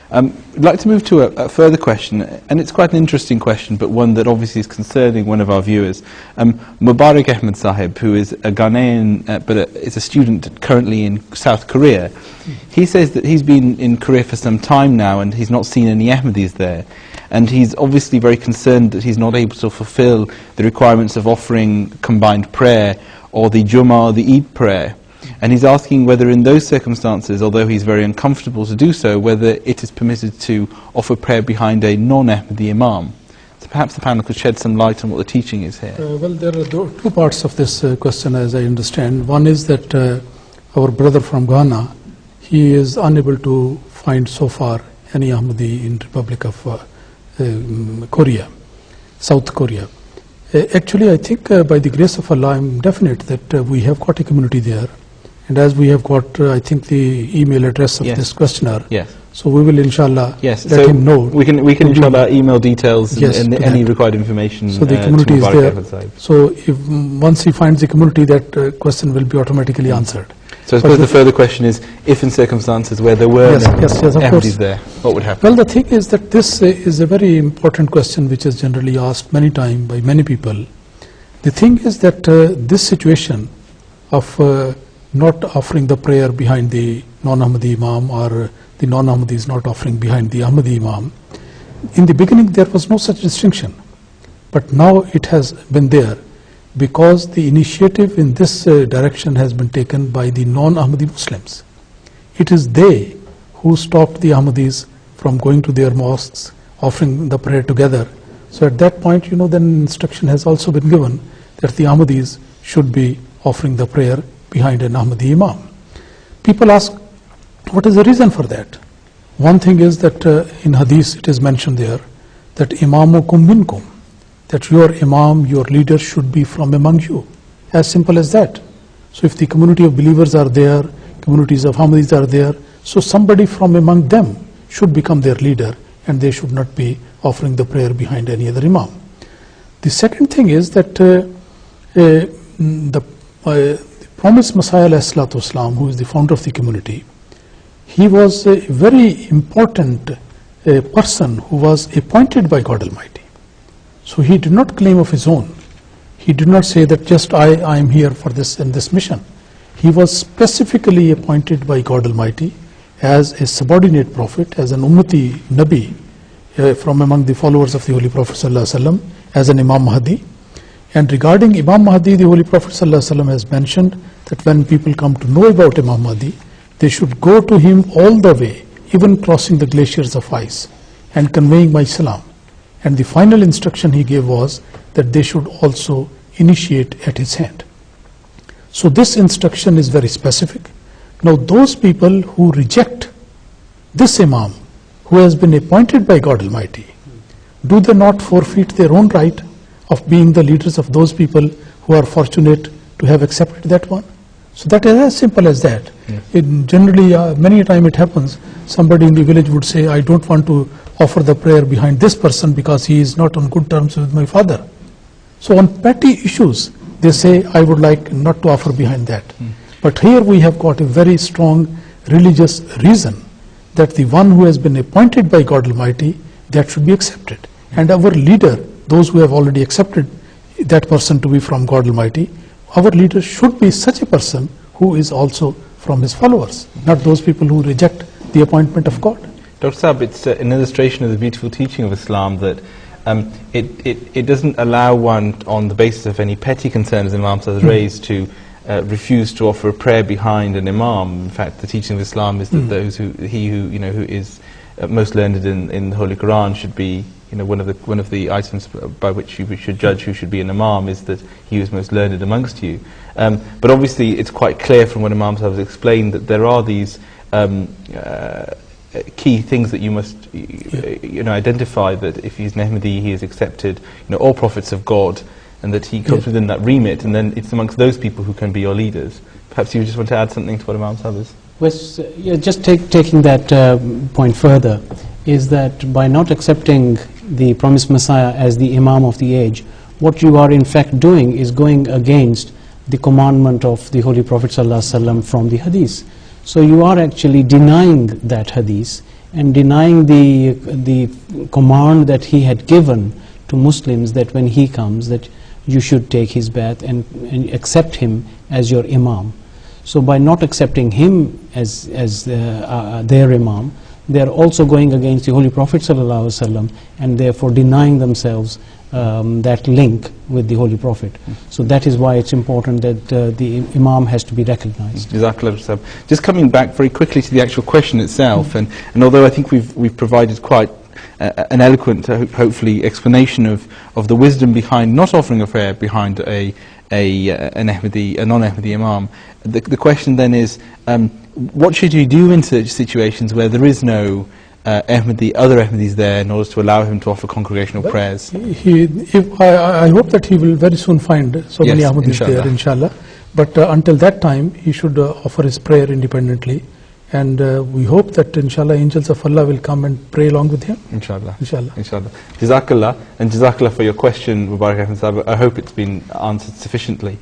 I'd like to move to a further question, and it's quite an interesting question, but one that obviously is concerning one of our viewers. Mubarak Ahmed Sahib, who is a Ghanaian, but is a student currently in South Korea, he says that he's been in Korea for some time now and he's not seen any Ahmadis there. And he's obviously very concerned that he's not able to fulfill the requirements of offering combined prayer or the Jummah or the Eid prayer. And he's asking whether in those circumstances, although he's very uncomfortable to do so, whether it is permitted to offer prayer behind a non-Ahmadi Imam. So perhaps the panel could shed some light on what the teaching is here. Well, there are two parts of this question, as I understand. One is that our brother from Ghana, he is unable to find so far any Ahmadi in Republic of Korea, South Korea. Actually, I think by the grace of Allah, I'm definite that we have got a community there. And as we have got, I think, the email address of this questioner, so we will, inshallah, let him know. We can inshallah, email details and any required information. So the community is there. So if once he finds the community, that question will be automatically answered. So I suppose the further question is, if in circumstances where there were Ahmadis there, what would happen? Well, the thing is that this is a very important question which is generally asked many times by many people. The thing is that this situation of not offering the prayer behind the non-Ahmadi Imam, or the non-Ahmadis not offering behind the Ahmadi Imam, in the beginning there was no such distinction. But now it has been there because the initiative in this direction has been taken by the non-Ahmadi Muslims. It is they who stopped the Ahmadis from going to their mosques, offering the prayer together. So at that point, then instruction has also been given that the Ahmadis should be offering the prayer behind an Ahmadi Imam. People ask, what is the reason for that? One thing is that in Hadith it is mentioned there that Imamukum minkum, that your Imam, your leader should be from among you. As simple as that. So if the community of believers are there, communities of Ahmadis are there, so somebody from among them should become their leader, and they should not be offering the prayer behind any other Imam. The second thing is that the promised Messiah ﷺ, who is the founder of the community, he was a very important person who was appointed by God Almighty. So he did not claim of his own. He did not say that just I am here for this and this mission. He was specifically appointed by God Almighty as a subordinate prophet, as an Ummati Nabi from among the followers of the Holy Prophet ﷺ, as an Imam Mahdi. And regarding Imam Mahdi, the Holy Prophet ﷺ has mentioned that when people come to know about Imam Mahdi, they should go to him all the way, even crossing the glaciers of ice and conveying my salam. And the final instruction he gave was that they should also initiate at his hand. So this instruction is very specific. Now those people who reject this Imam, who has been appointed by God Almighty, do they not forfeit their own right of being the leaders of those people who are fortunate to have accepted that one? So that is as simple as that. Generally, many a time it happens, somebody in the village would say, I don't want to offer the prayer behind this person because he is not on good terms with my father. So on petty issues, they say, I would like not to offer behind that. But here we have got a very strong religious reason that the one who has been appointed by God Almighty, that should be accepted. And our leader, those who have already accepted that person to be from God Almighty, our leader should be such a person who is also from his followers, not those people who reject the appointment of God. Dr. Saab, it's an illustration of the beautiful teaching of Islam that it doesn't allow one on the basis of any petty concerns the Imam has raised to refuse to offer a prayer behind an Imam. In fact, the teaching of Islam is that who is most learned in the Holy Quran should be, one of the items by which you should judge who should be an Imam is that he was most learned amongst you. But obviously it's quite clear from what Imam has explained that there are these key things that you must identify, that if he's an Ahmadi, he is accepted, all prophets of God, and that he comes within that remit, and then it's amongst those people who can be your leaders. Perhaps you just want to add something to what Imam Sahib is? Well, just taking that point further, is that by not accepting the promised Messiah as the Imam of the age, what you are in fact doing is going against the commandment of the Holy Prophet ﷺ from the Hadith. So you are actually denying that Hadith, and denying the command that he had given to Muslims, that when he comes, that you should take his bath and accept him as your Imam. So by not accepting him as their Imam, they are also going against the Holy Prophet ﷺ, and therefore denying themselves that link with the Holy Prophet. So that is why it's important that the Imam has to be recognized. Jazakallah. Just coming back very quickly to the actual question itself, and although I think we've provided quite an eloquent, hopefully, explanation of the wisdom behind not offering a prayer behind a non-Ahmadi Imam, the question then is, what should you do in such situations where there is no other Ahmadis there, in order to allow him to offer congregational prayers? I hope that he will very soon find so many Ahmadis there, inshallah. But until that time, he should offer his prayer independently. And we hope that, inshallah, angels of Allah will come and pray along with him. Inshallah. Inshallah. Inshallah. Jazakallah. And Jazakallah for your question, Mubarak Ahmed Sahib. I hope it's been answered sufficiently.